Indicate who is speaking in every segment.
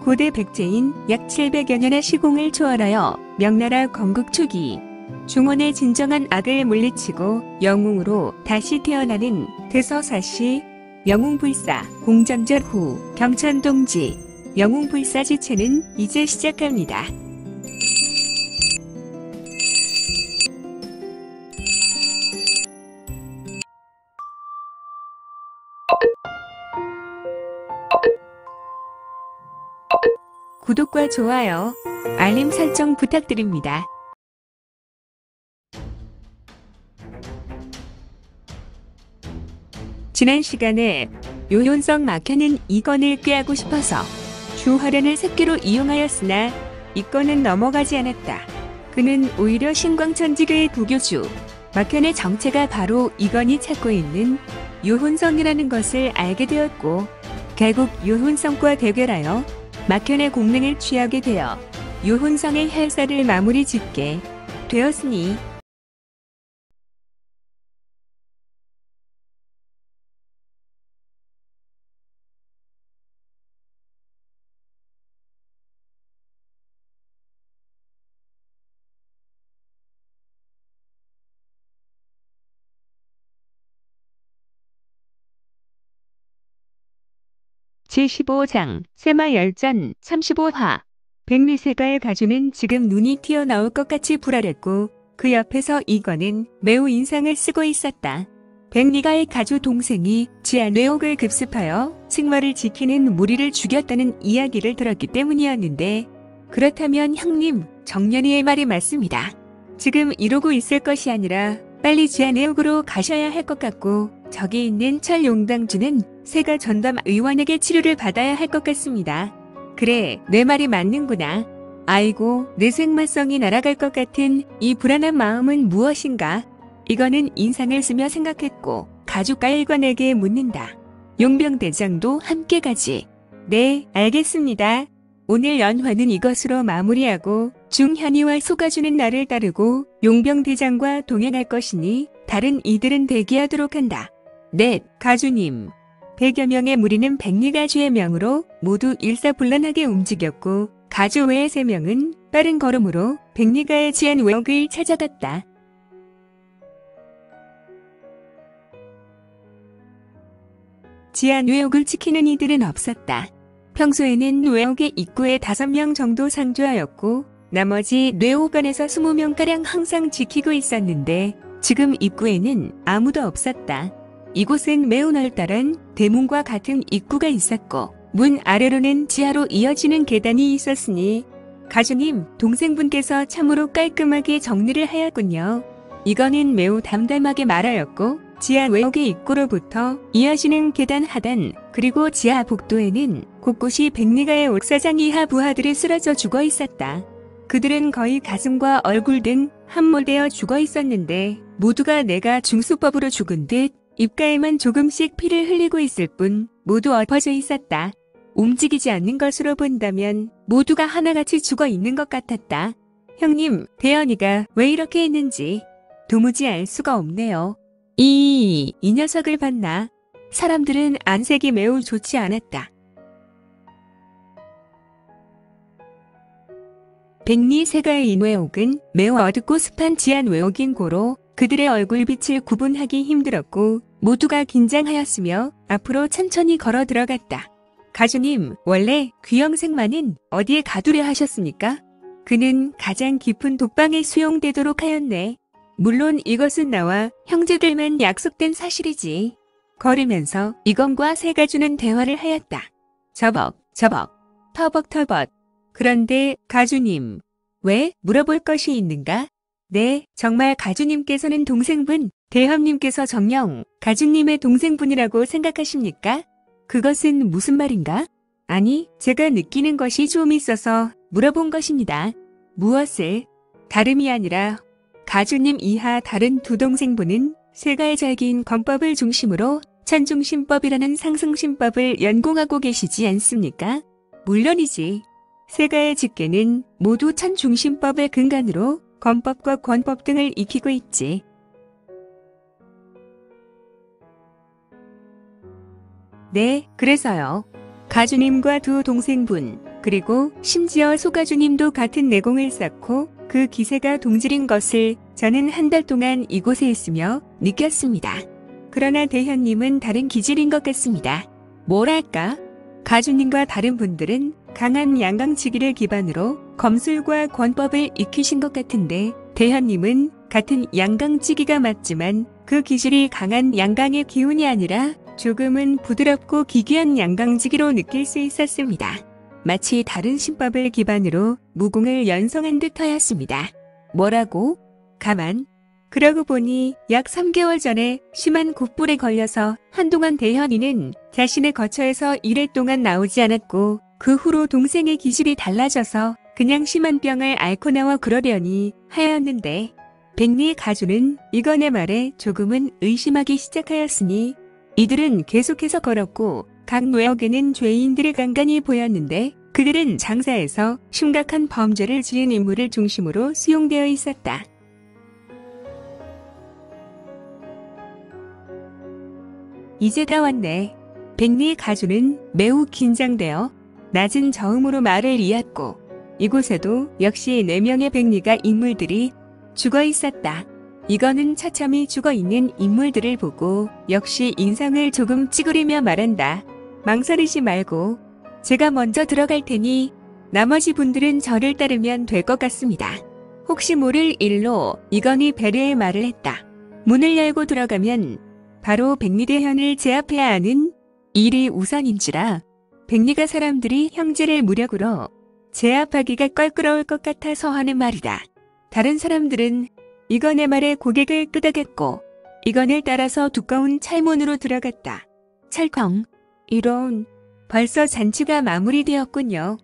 Speaker 1: 고대 백제인 약 700여 년의 시공을 초월하여 명나라 건국 초기 중원의 진정한 악을 물리치고 영웅으로 다시 태어나는 대서사시 영웅불사 공전절 후 경천동지 영웅불사 지체는 이제 시작합니다. 구독과 좋아요, 알림 설정 부탁드립니다. 지난 시간에 요혼성 막혀는 이건을 꾀하고 싶어서 주화련을 새끼로 이용하였으나 이건은 넘어가지 않았다. 그는 오히려 신광천지교의 부교주 막현의 정체가 바로 이건이 찾고 있는 요혼성이라는 것을 알게 되었고 결국 요혼성과 대결하여 막현의 공능을 취하게 되어 요혼성의 혈사를 마무리 짓게 되었으니 제15장 세마열전 35화 백리세가의 가주는 지금 눈이 튀어나올 것 같이 불알했고 그 옆에서 이건은 매우 인상을 쓰고 있었다. 백리가의 가주 동생이 지하뇌옥을 급습하여 승마를 지키는 무리를 죽였다는 이야기를 들었기 때문이었는데 그렇다면 형님, 정년이의 말이 맞습니다. 지금 이러고 있을 것이 아니라 빨리 지하뇌옥으로 가셔야 할 것 같고 저기 있는 철용당주는 세가 전담 의원에게 치료를 받아야 할 것 같습니다. 그래, 내 말이 맞는구나. 아이고, 내 생마성이 날아갈 것 같은 이 불안한 마음은 무엇인가? 이거는 인상을 쓰며 생각했고 가죽가 일관에게 묻는다. 용병대장도 함께 가지. 네, 알겠습니다. 오늘 연화는 이것으로 마무리하고 중현이와 소가주는 나를 따르고 용병대장과 동행할 것이니 다른 이들은 대기하도록 한다. 네, 가주님. 100여 명의 무리는 백리가주의 명으로 모두 일사불란하게 움직였고 가주 외의 3명은 빠른 걸음으로 백리가의 지하뇌옥을 찾아갔다. 지하뇌옥을 지키는 이들은 없었다. 평소에는 뇌옥의 입구에 5명 정도 상주하였고 나머지 뇌옥 안에서 20명가량 항상 지키고 있었는데 지금 입구에는 아무도 없었다. 이곳은 매우 넓다란 대문과 같은 입구가 있었고 문 아래로는 지하로 이어지는 계단이 있었으니 가주님, 동생분께서 참으로 깔끔하게 정리를 하였군요. 이거는 매우 담담하게 말하였고 지하뇌옥의 입구로부터 이어지는 계단 하단 그리고 지하 복도에는 곳곳이 백리가의 옥사장 이하 부하들이 쓰러져 죽어 있었다. 그들은 거의 가슴과 얼굴 등 함몰되어 죽어 있었는데 모두가 내가 중수법으로 죽은 듯 입가에만 조금씩 피를 흘리고 있을 뿐 모두 엎어져 있었다. 움직이지 않는 것으로 본다면 모두가 하나같이 죽어 있는 것 같았다. 형님, 대현이가 왜 이렇게 했는지 도무지 알 수가 없네요. 이 녀석을 봤나? 사람들은 안색이 매우 좋지 않았다. 백리세가의 뇌옥은 매우 어둡고 습한 지하뇌옥인 고로 그들의 얼굴빛을 구분하기 힘들었고 모두가 긴장하였으며 앞으로 천천히 걸어 들어갔다. 가주님, 원래 귀영생만은 어디에 가두려 하셨습니까? 그는 가장 깊은 독방에 수용되도록 하였네. 물론 이것은 나와 형제들만 약속된 사실이지. 걸으면서 이건과 세가주는 대화를 하였다. 저벅, 터벅. 그런데 가주님, 왜 물어볼 것이 있는가? 네, 정말 가주님께서는 동생분, 대ham님께서 정녕 가주님의 동생분이라고 생각하십니까? 그것은 무슨 말인가? 아니, 제가 느끼는 것이 좀 있어서 물어본 것입니다. 무엇을? 다름이 아니라 가주님 이하 다른 두 동생분은 세가의 절기인 건법을 중심으로 천중신법이라는 상승신법을 연공하고 계시지 않습니까? 물론이지. 세가의 직계는 모두 천중신법을 근간으로 건법과 권법 등을 익히고 있지. 네, 그래서요. 가주님과 두 동생분, 그리고 심지어 소가주님도 같은 내공을 쌓고 그 기세가 동질인 것을 저는 한 달 동안 이곳에 있으며 느꼈습니다. 그러나 대현님은 다른 기질인 것 같습니다. 뭐랄까? 가주님과 다른 분들은 강한 양강치기를 기반으로 검술과 권법을 익히신 것 같은데 대현님은 같은 양강치기가 맞지만 그 기질이 강한 양강의 기운이 아니라 조금은 부드럽고 기괴한 양강치기로 느낄 수 있었습니다. 마치 다른 신법을 기반으로 무공을 연성한 듯하였습니다. 뭐라고? 가만. 그러고 보니 약 3개월 전에 심한 굿불에 걸려서 한동안 대현이는 자신의 거처에서 1회 동안 나오지 않았고 그 후로 동생의 기질이 달라져서 그냥 심한 병을 앓고 나와 그러려니 하였는데 백리 가주는 이건의 말에 조금은 의심하기 시작하였으니 이들은 계속해서 걸었고 각 뇌역에는 죄인들이 간간히 보였는데 그들은 장사에서 심각한 범죄를 지은 인물을 중심으로 수용되어 있었다. 이제 다 왔네. 백리 가주는 매우 긴장되어 낮은 저음으로 말을 이었고 이곳에도 역시 4명의 백리가 인물들이 죽어 있었다. 이거는 처참히 죽어 있는 인물들을 보고 역시 인상을 조금 찌그리며 말한다. 망설이지 말고 제가 먼저 들어갈 테니 나머지 분들은 저를 따르면 될 것 같습니다. 혹시 모를 일로 이건이 배려의 말을 했다. 문을 열고 들어가면 바로 백리대현을 제압해야 하는 일이 우선인지라 백리가 사람들이 형제를 무력으로 제압하기가 껄끄러울 것 같아서 하는 말이다. 다른 사람들은 이건의 말에 고개를 끄덕였고 이건을 따라서 두꺼운 철문으로 들어갔다. 철컹. 이런. 벌써 잔치가 마무리되었군요.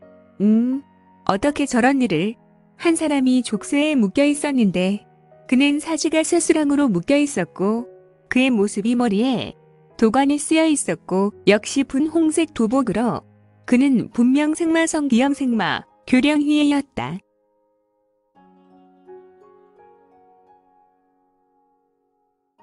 Speaker 1: 어떻게 저런 일을. 한 사람이 족쇄에 묶여 있었는데 그는 사지가 쇠수랑으로 묶여 있었고 그의 모습이 머리에 도관이 쓰여 있었고 역시 분홍색 도복으로 그는 분명 생마성 기영생마 교령희애였다.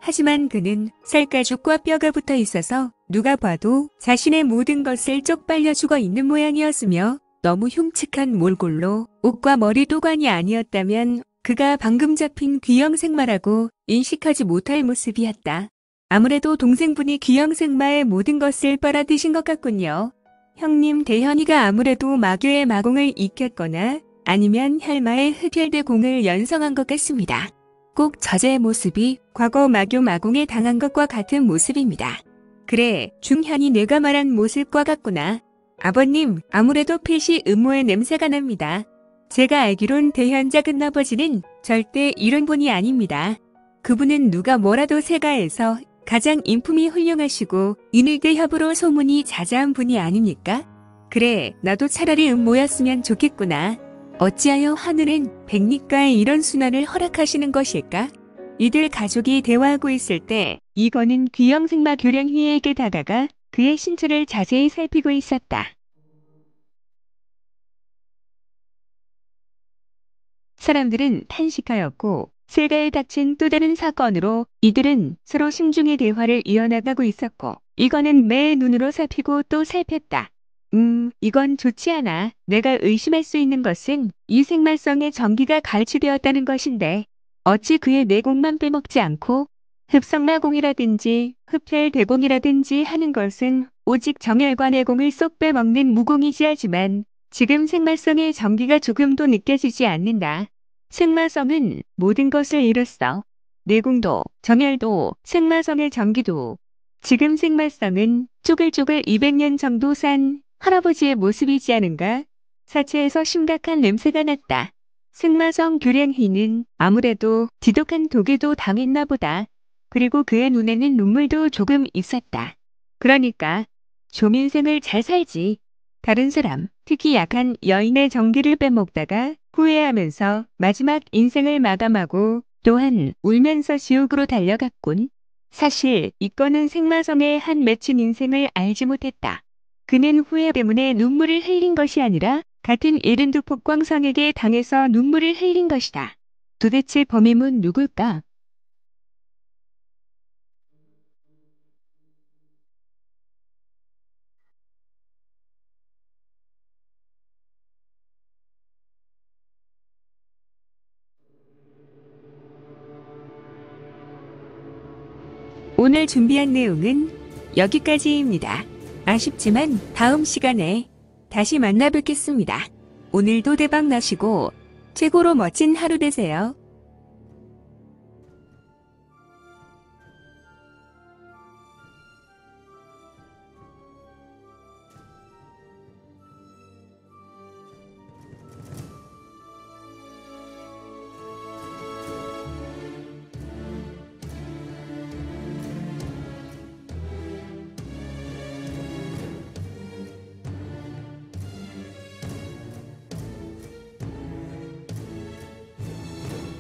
Speaker 1: 하지만 그는 살가죽과 뼈가 붙어 있어서 누가 봐도 자신의 모든 것을 쪽팔려 죽어 있는 모양이었으며 너무 흉측한 몰골로 옷과 머리 도관이 아니었다면 그가 방금 잡힌 귀영생마라고 인식하지 못할 모습이었다. 아무래도 동생분이 귀영생마의 모든 것을 빨아드신 것 같군요. 형님 대현이가 아무래도 마교의 마공을 익혔거나 아니면 혈마의 흡혈대공을 연성한 것 같습니다. 꼭 저자의 모습이 과거 마교 마공에 당한 것과 같은 모습입니다. 그래, 중현이 내가 말한 모습과 같구나. 아버님, 아무래도 필시 음모의 냄새가 납니다. 제가 알기론 대현 작은 아버지는 절대 이런 분이 아닙니다. 그분은 누가 뭐라도 세가에서 가장 인품이 훌륭하시고 인을대 협으로 소문이 자자한 분이 아닙니까? 그래, 나도 차라리 음모였으면 좋겠구나. 어찌하여 하늘은 백리가에 이런 순환을 허락하시는 것일까? 이들 가족이 대화하고 있을 때 이건은 귀영생마 교령희에게 다가가 그의 신체를 자세히 살피고 있었다. 사람들은 탄식하였고 세가에 닥친 또 다른 사건으로 이들은 서로 심중의 대화를 이어나가고 있었고 이건은 매의 눈으로 살피고 또 살폈다. 이건 좋지 않아. 내가 의심할 수 있는 것은 이 생말성의 전기가 갈취되었다는 것인데 어찌 그의 내공만 빼먹지 않고 흡성마공이라든지 흡혈대공이라든지 하는 것은 오직 정열과 내공을 쏙 빼먹는 무공이지 하지만 지금 생말성의 전기가 조금도 느껴지지 않는다. 생마성은 모든 것을 이뤘어. 내공도, 정열도, 생마성의 전기도. 지금 생말성은 쪼글쪼글 200년 정도 산 할아버지의 모습이지 않은가? 사체에서 심각한 냄새가 났다. 승마성 교량희는 아무래도 지독한 독에도 당했나 보다. 그리고 그의 눈에는 눈물도 조금 있었다. 그러니까 좀 인생을 잘 살지. 다른 사람, 특히 약한 여인의 정기를 빼먹다가 후회하면서 마지막 인생을 마감하고 또한 울면서 지옥으로 달려갔군. 사실 이건은 생마성의 한 맺힌 인생을 알지 못했다. 그는 후회 때문에 눈물을 흘린 것이 아니라 같은 에른두 폭광성에게 당해서 눈물을 흘린 것이다. 도대체 범인은 누굴까? 오늘 준비한 내용은 여기까지입니다. 아쉽지만 다음 시간에 다시 만나 뵙겠습니다. 오늘도 대박 나시고 최고로 멋진 하루 되세요.